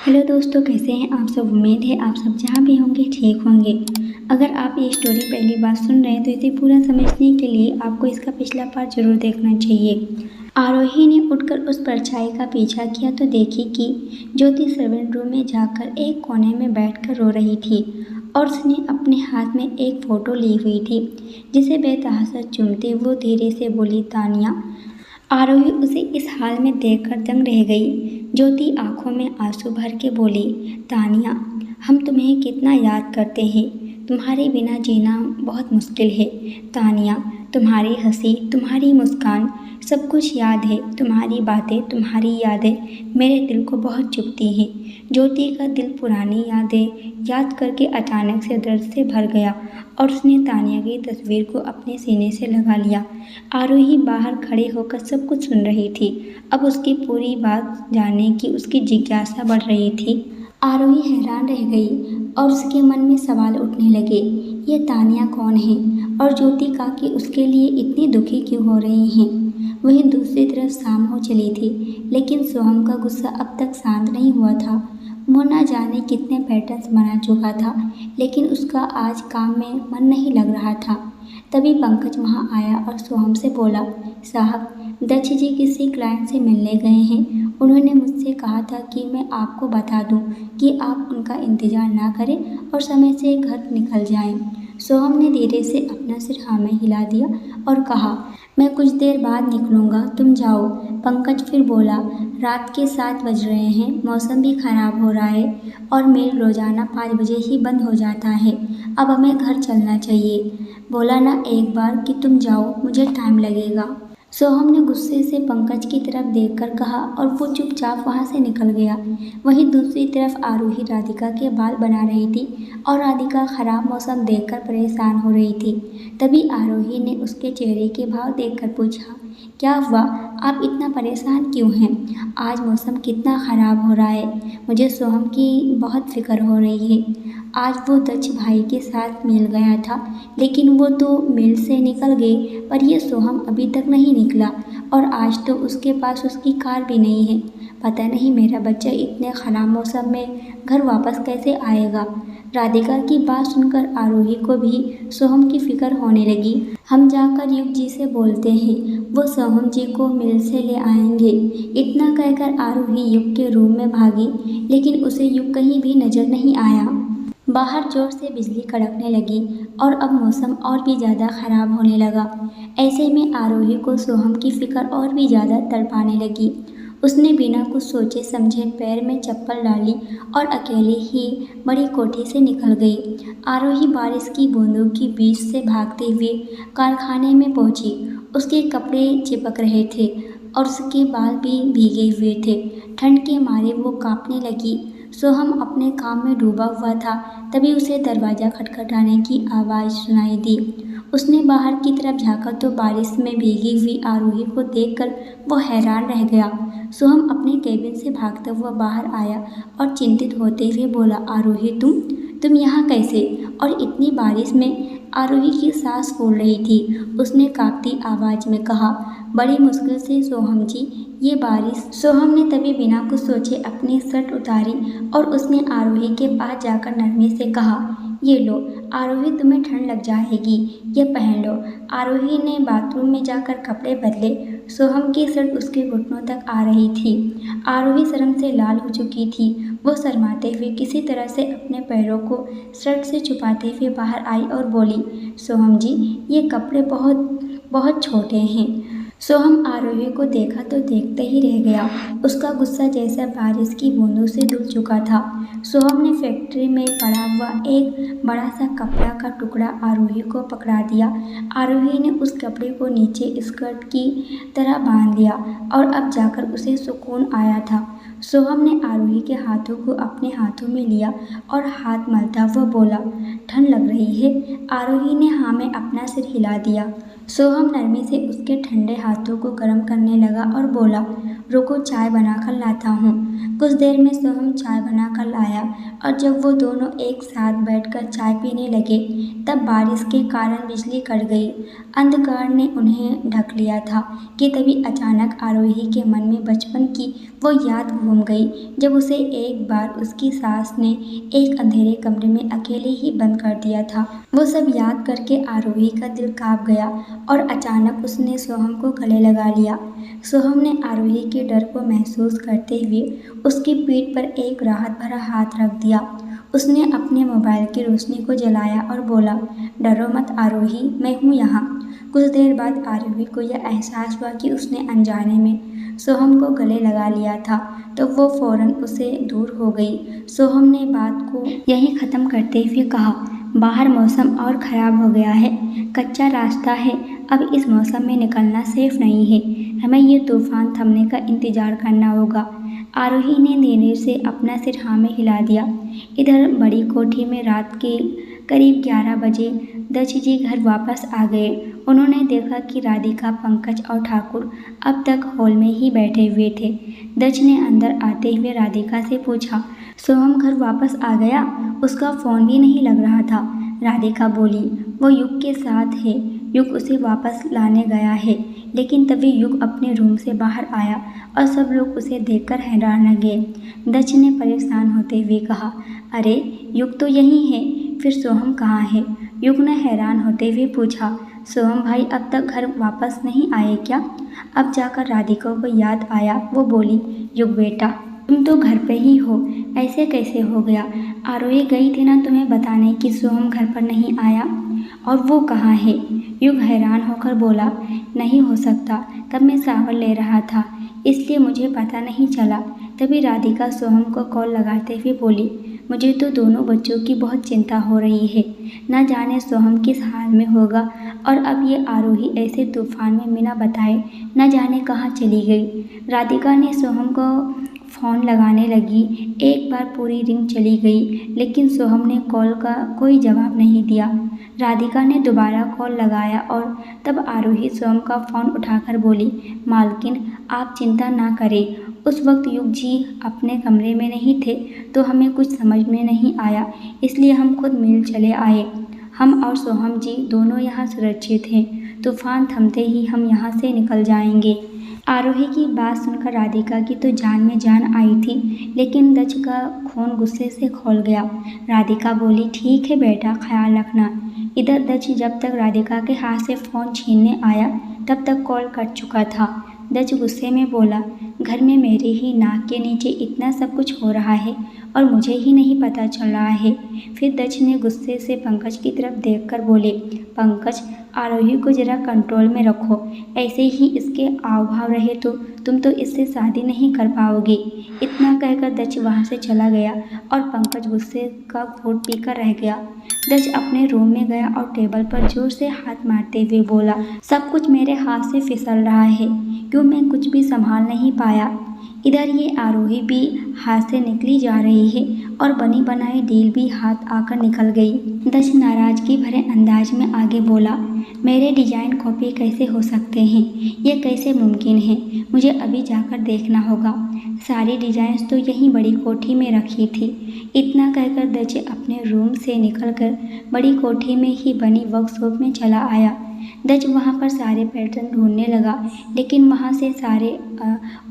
Hello दोस्तों, कैसे हैं आप सब। उम्मीद है आप सब जहाँ भी होंगे ठीक होंगे। अगर आप ये स्टोरी पहली बार सुन रहे हैं तो इसे पूरा समझने के लिए आपको इसका पिछला पार्ट जरूर देखना चाहिए। आरोही ने उठकर उस परछाई का पीछा किया तो देखी कि ज्योति सर्वेंट रूम में जाकर एक कोने में बैठकर रो रही थी और उसने अपने हाथ में एक फ़ोटो ली हुई थी जिसे बेतहाशा चूमते वो धीरे से बोली, तानिया। आरोही उसे इस हाल में देखकर दंग रह गई। ज्योति आंखों में आंसू भर के बोली, तानिया, हम तुम्हें कितना याद करते हैं। तुम्हारे बिना जीना बहुत मुश्किल है। तानिया, तुम्हारी हंसी, तुम्हारी मुस्कान, सब कुछ याद है। तुम्हारी बातें, तुम्हारी यादें मेरे दिल को बहुत चुभती हैं। ज्योति का दिल पुरानी यादें याद करके अचानक से दर्द से भर गया और उसने तानिया की तस्वीर को अपने सीने से लगा लिया। आरोही बाहर खड़े होकर सब कुछ सुन रही थी। अब उसकी पूरी बात जानने की उसकी जिज्ञासा बढ़ रही थी। आरोही हैरान रह गई और उसके मन में सवाल उठने लगे, ये तानिया कौन है और ज्योति काकी उसके लिए इतनी दुखी क्यों हो रही हैं। वहीं दूसरी तरफ शाम हो चली थी, लेकिन सोहम का गुस्सा अब तक शांत नहीं हुआ था। वो न जाने कितने पैटर्न्स बना चुका था, लेकिन उसका आज काम में मन नहीं लग रहा था। तभी पंकज वहाँ आया और सोहम से बोला, साहब, दक्ष जी किसी क्लाइंट से मिलने गए हैं। उन्होंने मुझसे कहा था कि मैं आपको बता दूं कि आप उनका इंतज़ार ना करें और समय से घर निकल जाएं। सोहम ने धीरे से अपना सिर हाँ में हिला दिया और कहा, मैं कुछ देर बाद निकलूँगा, तुम जाओ। पंकज फिर बोला, रात के 7 बज रहे हैं, मौसम भी ख़राब हो रहा है और मेल रोज़ाना 5 बजे ही बंद हो जाता है। अब हमें घर चलना चाहिए। बोला ना एक बार कि तुम जाओ, मुझे टाइम लगेगा। सोहम ने गुस्से से पंकज की तरफ देखकर कहा और वो चुपचाप वहाँ से निकल गया। वहीं दूसरी तरफ आरोही राधिका के बाल बना रही थी और राधिका खराब मौसम देखकर परेशान हो रही थी। तभी आरोही ने उसके चेहरे के भाव देखकर पूछा, क्या हुआ, आप इतना परेशान क्यों हैं। आज मौसम कितना ख़राब हो रहा है। मुझे सोहम की बहुत फिक्र हो रही है। आज वो दक्ष भाई के साथ मिल गया था, लेकिन वो तो मिल से निकल गए, पर ये सोहम अभी तक नहीं निकला और आज तो उसके पास उसकी कार भी नहीं है। पता नहीं मेरा बच्चा इतने ख़राब मौसम में घर वापस कैसे आएगा। राधिका की बात सुनकर आरोही को भी सोहम की फिक्र होने लगी। हम जाकर युग जी से बोलते हैं, वो सोहम जी को मिल से ले आएंगे। इतना कहकर आरोही युग के रूम में भागी, लेकिन उसे युग कहीं भी नजर नहीं आया। बाहर जोर से बिजली कड़कने लगी और अब मौसम और भी ज़्यादा ख़राब होने लगा। ऐसे में आरोही को सोहम की फिक्र और भी ज़्यादा तड़पाने लगी। उसने बिना कुछ सोचे समझे पैर में चप्पल डाली और अकेले ही बड़ी कोठी से निकल गई। आरोही बारिश की बूंदों के बीच से भागते हुए कारखाने में पहुंची। उसके कपड़े चिपक रहे थे और उसके बाल भी भीगे हुए थे। ठंड के मारे वो कांपने लगी। सोहम अपने काम में डूबा हुआ था। तभी उसे दरवाज़ा खटखटाने की आवाज़ सुनाई दी। उसने बाहर की तरफ झाँका तो बारिश में भीगी हुई आरोही को देखकर वो हैरान रह गया। सोहम अपने केबिन से भागता हुआ बाहर आया और चिंतित होते हुए बोला, आरोही, तुम यहाँ कैसे और इतनी बारिश में। आरोही की सांस फूल रही थी। उसने कांपती आवाज़ में कहा, बड़ी मुश्किल से सोहम जी, ये बारिश। सोहम ने तभी बिना कुछ सोचे अपनी शर्ट उतारी और उसने आरोही के पास जाकर नरमी से कहा, ये लो आरोही, तुम्हें ठंड लग जाएगी, ये पहन लो। आरोही ने बाथरूम में जाकर कपड़े बदले। सोहम की शर्ट उसके घुटनों तक आ रही थी। आरोही शर्म से लाल हो चुकी थी। वो शर्माते हुए किसी तरह से अपने पैरों को शर्ट से छुपाते हुए बाहर आई और बोली, सोहम जी, ये कपड़े बहुत बहुत छोटे हैं। सोहम आरोही को देखा तो देखते ही रह गया। उसका गुस्सा जैसा बारिश की बूंदों से धुल चुका था। सोहम ने फैक्ट्री में पड़ा हुआ एक बड़ा सा कपड़ा का टुकड़ा आरोही को पकड़ा दिया। आरोही ने उस कपड़े को नीचे स्कर्ट की तरह बांध लिया और अब जाकर उसे सुकून आया था। सोहम ने आरोही के हाथों को अपने हाथों में लिया और हाथ मलता हुआ बोला, ठंड लग रही है। आरोही ने हाँ में अपना सिर हिला दिया। सोहम नरमी से उसके ठंडे हाथों को गर्म करने लगा और बोला, रुको, चाय बनाकर लाता हूँ। कुछ देर में सोहम चाय बनाकर लाया और जब वो दोनों एक साथ बैठकर चाय पीने लगे तब बारिश के कारण बिजली कट गई। अंधकार ने उन्हें ढक लिया था कि तभी अचानक आरोही के मन में बचपन की वो याद घूम गई जब उसे एक बार उसकी सास ने एक अंधेरे कमरे में अकेले ही बंद कर दिया था। वो सब याद करके आरोही का दिल कांप गया और अचानक उसने सोहम को गले लगा लिया। सोहम ने आरोही के डर को महसूस करते हुए उसकी पीठ पर एक राहत भरा हाथ रख दिया। उसने अपने मोबाइल की रोशनी को जलाया और बोला, डरो मत आरोही, मैं हूँ यहाँ। कुछ देर बाद आरोही को यह एहसास हुआ कि उसने अनजाने में सोहम को गले लगा लिया था, तो वो फौरन उससे दूर हो गई। सोहम ने बात को यहीं ख़त्म करते हुए कहा, बाहर मौसम और ख़राब हो गया है, कच्चा रास्ता है, अब इस मौसम में निकलना सेफ नहीं है, हमें ये तूफान थमने का इंतज़ार करना होगा। आरोही ने धीरे से अपना सिर हाँ में हिला दिया। इधर बड़ी कोठी में रात के करीब 11 बजे दत्त जी घर वापस आ गए। उन्होंने देखा कि राधिका, पंकज और ठाकुर अब तक हॉल में ही बैठे हुए थे। दत्त ने अंदर आते हुए राधिका से पूछा, सोहम घर वापस आ गया? उसका फ़ोन भी नहीं लग रहा था। राधिका बोली, वो युग के साथ है, युग उसे वापस लाने गया है। लेकिन तभी युग अपने रूम से बाहर आया और सब लोग उसे देखकर हैरान रह गए। दत्त ने परेशान होते हुए कहा, अरे युग तो यहीं है, फिर सोहम कहाँ है? युग ने हैरान होते हुए पूछा, सोहम भाई अब तक घर वापस नहीं आए क्या? अब जाकर राधिका को याद आया। वो बोली, युग बेटा, तुम तो घर पे ही हो, ऐसे कैसे हो गया? आरोही गई थी ना तुम्हें बताने कि सोहम घर पर नहीं आया, और वो कहाँ है? युग हैरान होकर बोला, नहीं हो सकता, तब मैं सावर ले रहा था, इसलिए मुझे पता नहीं चला। तभी राधिका सोहम को कॉल लगाते हुए बोली, मुझे तो दोनों बच्चों की बहुत चिंता हो रही है, न जाने सोहम किस हाल में होगा, और अब ये आरोही ऐसे तूफान में बिना बताए न जाने कहाँ चली गई। राधिका ने सोहम को फ़ोन लगाने लगी। एक बार पूरी रिंग चली गई, लेकिन सोहम ने कॉल का कोई जवाब नहीं दिया। राधिका ने दोबारा कॉल लगाया और तब आरोही सोहम का फ़ोन उठाकर बोली, मालकिन आप चिंता ना करें, उस वक्त युग जी अपने कमरे में नहीं थे, तो हमें कुछ समझ में नहीं आया, इसलिए हम खुद मिल चले आए। हम और सोहम जी दोनों यहाँ सुरक्षित हैं, तूफान थमते ही हम यहाँ से निकल जाएंगे। आरोही की बात सुनकर राधिका की तो जान में जान आई थी, लेकिन दत्त का खून गुस्से से खौल गया। राधिका बोली, ठीक है बेटा, ख्याल रखना। इधर दत्त जब तक राधिका के हाथ से फ़ोन छीनने आया तब तक कॉल कट चुका था। दत्त गुस्से में बोला, घर में मेरे ही नाक के नीचे इतना सब कुछ हो रहा है और मुझे ही नहीं पता चल रहा है। फिर दत्त ने गुस्से से पंकज की तरफ देखकर बोले, पंकज, आरोही को जरा कंट्रोल में रखो, ऐसे ही इसके आव भाव रहे तो तुम तो इससे शादी नहीं कर पाओगे। इतना कहकर दत्त वहाँ से चला गया और पंकज गुस्से का घूंट पीकर रह गया। दत्त अपने रूम में गया और टेबल पर जोर से हाथ मारते हुए बोला, सब कुछ मेरे हाथ से फिसल रहा है, क्यों मैं कुछ भी संभाल नहीं पाया। इधर ये आरोही भी हाथ से निकली जा रही है और बनी बनाई डील भी हाथ आकर निकल गई। दत्त नाराजगी भरे अंदाज में आगे बोला, मेरे डिजाइन कॉपी कैसे हो सकते हैं? ये कैसे मुमकिन है? मुझे अभी जाकर देखना होगा। सारी डिजाइन्स तो यहीं बड़ी कोठी में रखी थी। इतना कहकर दत्त अपने रूम से निकलकर बड़ी कोठी में ही बनी वर्कशॉप में चला आया। दत्त वहाँ पर सारे पैटर्न ढूंढने लगा, लेकिन वहाँ से सारे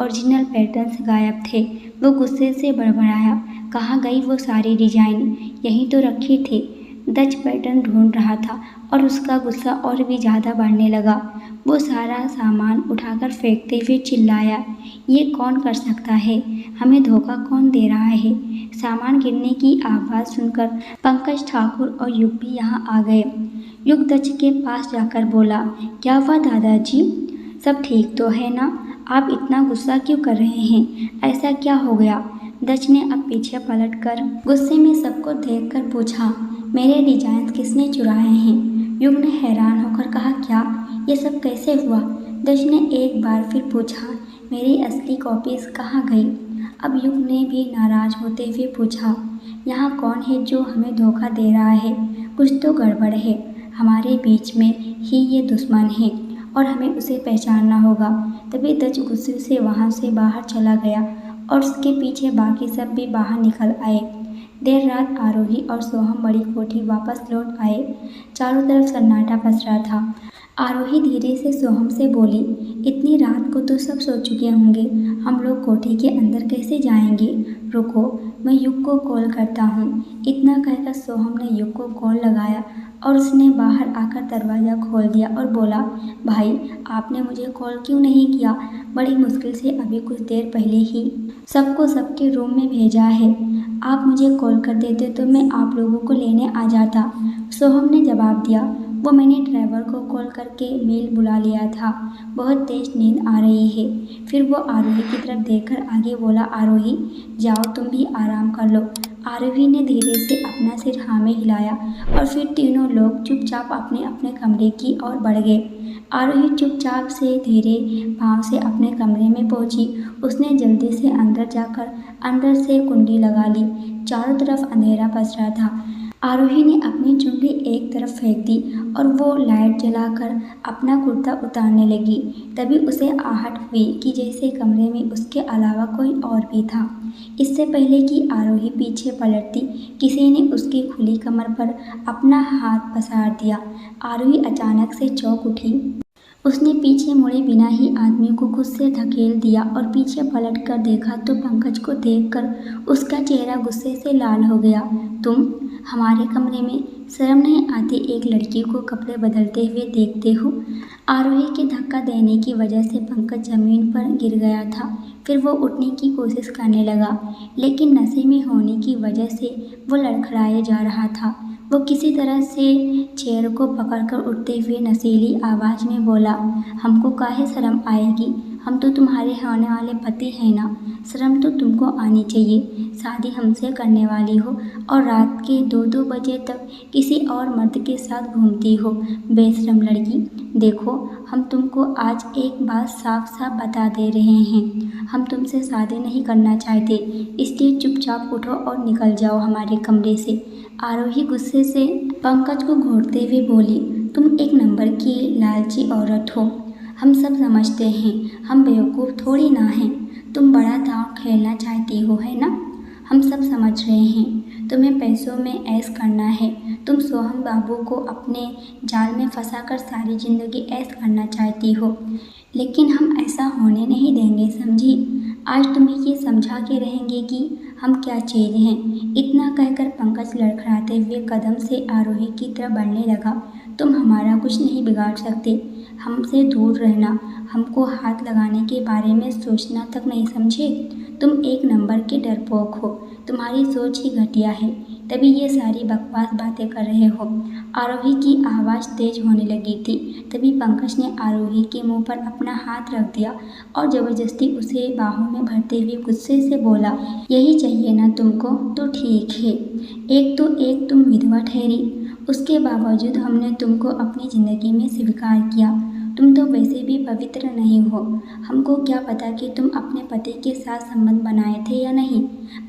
ओरिजिनल पैटर्न्स गायब थे। वो गुस्से से बड़बड़ाया, कहाँ गई वो सारी डिजाइन? यहीं तो रखी थी। दत्त पैटर्न ढूंढ रहा था और उसका गुस्सा और भी ज़्यादा बढ़ने लगा। वो सारा सामान उठाकर फेंकते हुए चिल्लाया, ये कौन कर सकता है? हमें धोखा कौन दे रहा है? सामान गिरने की आवाज़ सुनकर पंकज, ठाकुर और युग भी यहाँ आ गए। युग दत्त के पास जाकर बोला, क्या हुआ दादाजी, सब ठीक तो है ना? आप इतना गुस्सा क्यों कर रहे हैं? ऐसा क्या हो गया? दत्त ने अब पीछे पलटकर गुस्से में सबको देखकर पूछा, मेरे डिजाइन किसने चुराए हैं? युग ने हैरान होकर कहा, क्या ये सब कैसे हुआ? दत्त ने एक बार फिर पूछा, मेरी असली कॉपीज कहाँ गई? अब युग ने भी नाराज होते हुए पूछा, यहाँ कौन है जो हमें धोखा दे रहा है? कुछ तो गड़बड़ है, हमारे बीच में ही ये दुश्मन है और हमें उसे पहचानना होगा। तभी दत्त गुस्से से वहाँ से बाहर चला गया और उसके पीछे बाकी सब भी बाहर निकल आए। देर रात आरोही और सोहम बड़ी कोठी वापस लौट आए। चारों तरफ सन्नाटा पसरा था। आरोही धीरे से सोहम से बोली, इतनी रात को तो सब सो चुके होंगे, हम लोग कोठी के अंदर कैसे जाएंगे? रुको, मैं युग को कॉल करता हूँ। इतना कहकर सोहम ने युग को कॉल लगाया और उसने बाहर आकर दरवाज़ा खोल दिया और बोला, भाई आपने मुझे कॉल क्यों नहीं किया? बड़ी मुश्किल से अभी कुछ देर पहले ही सबको सबके रूम में भेजा है। आप मुझे कॉल कर देते तो मैं आप लोगों को लेने आ जाता। सोहम ने जवाब दिया, वो मैंने ड्राइवर को कॉल करके मेल बुला लिया था, बहुत तेज नींद आ रही है। फिर वो आरोही की तरफ देखकर आगे बोला, आरोही जाओ तुम भी आराम कर लो। आरोही ने धीरे से अपना सिर हाँ में हिलाया और फिर तीनों लोग चुपचाप अपने अपने कमरे की ओर बढ़ गए। आरोही चुपचाप से धीरे पाँव से अपने कमरे में पहुंची। उसने जल्दी से अंदर जाकर अंदर से कुंडी लगा ली। चारों तरफ अंधेरा पसरा था। आरोही ने अपनी चुनरी एक तरफ फेंक दी और वो लाइट जलाकर अपना कुर्ता उतारने लगी। तभी उसे आहट हुई कि जैसे कमरे में उसके अलावा कोई और भी था। इससे पहले कि आरोही पीछे पलटती, किसी ने उसकी खुली कमर पर अपना हाथ पसार दिया। आरोही अचानक से चौंक उठी। उसने पीछे मुड़े बिना ही आदमी को खुद से धकेल दिया और पीछे पलट कर देखा तो पंकज को देखकर उसका चेहरा गुस्से से लाल हो गया। तुम हमारे कमरे में शर्म नहीं आती एक लड़की को कपड़े बदलते हुए देखते हो? आरोही के धक्का देने की वजह से पंकज जमीन पर गिर गया था। फिर वो उठने की कोशिश करने लगा, लेकिन नशे में होने की वजह से वो लड़खड़ाए जा रहा था। वो किसी तरह से चेयर को पकड़कर उठते हुए नशीली आवाज़ में बोला, हमको काहे शर्म आएगी? हम तो तुम्हारे होने वाले पति हैं ना। शर्म तो तुमको आनी चाहिए। शादी हमसे करने वाली हो और रात के 2-2 बजे तक किसी और मर्द के साथ घूमती हो, बेशरम लड़की। देखो, हम तुमको आज एक बात साफ साफ बता दे रहे हैं, हम तुमसे शादी नहीं करना चाहते, इसलिए चुपचाप उठो और निकल जाओ हमारे कमरे से। आरोही गुस्से से पंकज को घूरते हुए बोली, तुम एक नंबर की लालची औरत हो। हम सब समझते हैं, हम बेवकूफ़ थोड़ी ना हैं। तुम बड़ा दांव खेलना चाहती हो, है ना? हम सब समझ रहे हैं, तुम्हें पैसों में ऐश करना है। तुम सोहम बाबू को अपने जाल में फंसाकर सारी ज़िंदगी ऐश करना चाहती हो, लेकिन हम ऐसा होने नहीं देंगे, समझी? आज तुम्हें ये समझा के रहेंगे कि हम क्या चीज़ हैं। इतना कहकर पंकज लड़खड़ाते हुए कदम से आरोही की तरफ बढ़ने लगा। तुम हमारा कुछ नहीं बिगाड़ सकते, हमसे दूर रहना, हमको हाथ लगाने के बारे में सोचना तक नहीं, समझे? तुम एक नंबर के डरपोक हो, तुम्हारी सोच ही घटिया है, तभी ये सारी बकवास बातें कर रहे हो। आरोही की आवाज़ तेज होने लगी थी। तभी पंकज ने आरोही के मुंह पर अपना हाथ रख दिया और ज़बरदस्ती उसे बाहों में भरते हुए गुस्से से बोला, यही चाहिए ना तुमको? तो ठीक है, एक तुम विधवा ठहरी, उसके बावजूद हमने तुमको अपनी ज़िंदगी में स्वीकार किया। तुम तो वैसे भी पवित्र नहीं हो। हमको क्या पता कि तुम अपने पति के साथ संबंध बनाए थे या नहीं।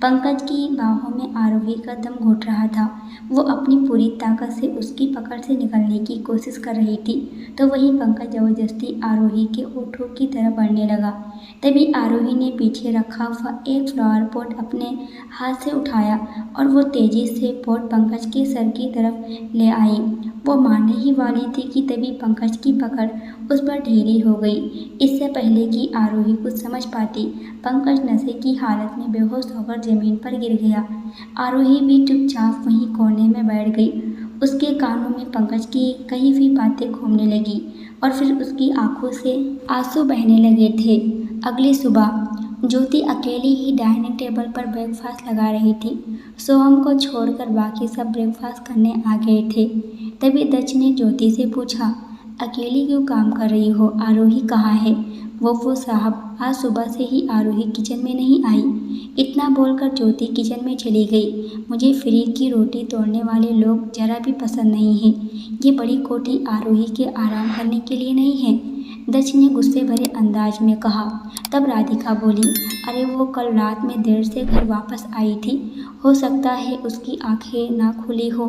पंकज की बाहों में आरोही का दम घुट रहा था। वो अपनी पूरी ताकत से उसकी पकड़ से निकलने की कोशिश कर रही थी, तो वही पंकज ज़बरदस्ती आरोही के होठों की तरफ बढ़ने लगा। तभी आरोही ने पीछे रखा हुआ एक फ्लावर पॉट अपने हाथ से उठाया और वो तेज़ी से पॉट पंकज के सर की तरफ ले आई। वो मारने ही वाली थी कि तभी पंकज की पकड़ उस पर ढीली हो गई। इससे पहले कि आरोही कुछ समझ पाती, पंकज नशे की हालत में बेहोश होकर ज़मीन पर गिर गया। आरोही भी चुपचाप वहीं कोने में बैठ गई। उसके कानों में पंकज की कही हुई बातें घूमने लगी और फिर उसकी आंखों से आंसू बहने लगे थे। अगली सुबह ज्योति अकेली ही डाइनिंग टेबल पर ब्रेकफास्ट लगा रही थी। सोहम को छोड़कर बाकी सब ब्रेकफास्ट करने आ गए थे। तभी दक्ष ने ज्योति से पूछा, अकेली क्यों काम कर रही हो? आरोही कहाँ है? वो साहब, आज सुबह से ही आरोही किचन में नहीं आई। इतना बोलकर ज्योति किचन में चली गई। मुझे फ्री की रोटी तोड़ने वाले लोग जरा भी पसंद नहीं हैं। ये बड़ी कोठी आरोही के आराम करने के लिए नहीं है, दक्ष ने गुस्से भरे अंदाज में कहा। तब राधिका बोली, अरे वो कल रात में देर से घर वापस आई थी, हो सकता है उसकी आंखें ना खुली हो,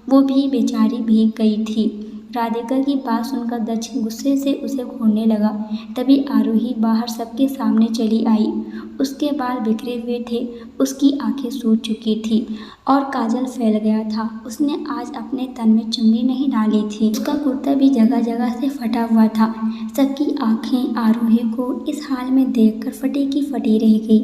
वो भी बेचारी भीग गई थी। राधिका की बात सुनकर दक्ष गुस्से से उसे घूरने लगा। तभी आरोही बाहर सबके सामने चली आई। उसके बाल बिखरे हुए थे, उसकी आंखें सूज चुकी थी और काजल फैल गया था। उसने आज अपने तन में चुन्नी नहीं डाली थी। उसका कुर्ता भी जगह जगह से फटा हुआ था। सबकी आंखें आरोही को इस हाल में देखकर फटी की फटी रह गई।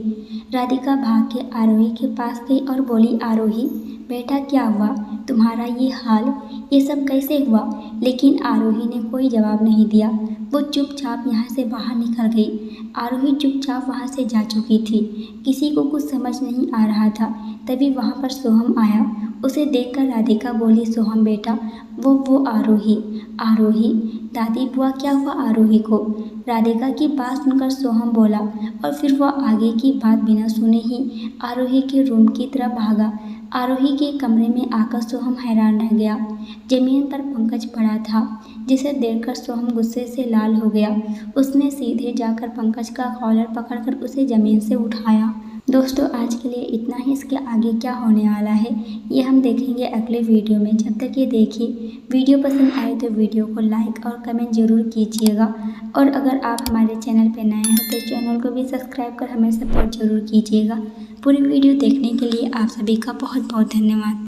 राधिका भाग के आरोही के पास गई और बोली, आरोही बेटा क्या हुआ, तुम्हारा ये हाल, ये सब कैसे हुआ? लेकिन आरोही ने कोई जवाब नहीं दिया। वो चुपचाप यहाँ से बाहर निकल गई। आरोही चुपचाप वहाँ से जा चुकी थी। किसी को कुछ समझ नहीं आ रहा था। तभी वहाँ पर सोहम आया। उसे देखकर राधिका बोली, सोहम बेटा, वो आरोही। आरोही? दादी बुआ क्या हुआ आरोही को? राधिका की बात सुनकर सोहम बोला और फिर वह आगे की बात बिना सुने ही आरोही के रूम की तरफ भागा। आरोही के कमरे में आकर सोहम हैरान रह गया। जमीन पर पंकज पड़ा था, जिसे देखकर सोहम गुस्से से लाल हो गया। उसने सीधे जाकर पंकज का कॉलर पकड़कर उसे जमीन से उठाया। दोस्तों, आज के लिए इतना ही। इसके आगे क्या होने वाला है ये हम देखेंगे अगले वीडियो में। जब तक ये देखिए, वीडियो पसंद आए तो वीडियो को लाइक और कमेंट जरूर कीजिएगा। और अगर आप हमारे चैनल पर नए हैं तो चैनल को भी सब्सक्राइब कर हमें सपोर्ट जरूर कीजिएगा। पूरी वीडियो देखने के लिए आप सभी का बहुत बहुत धन्यवाद।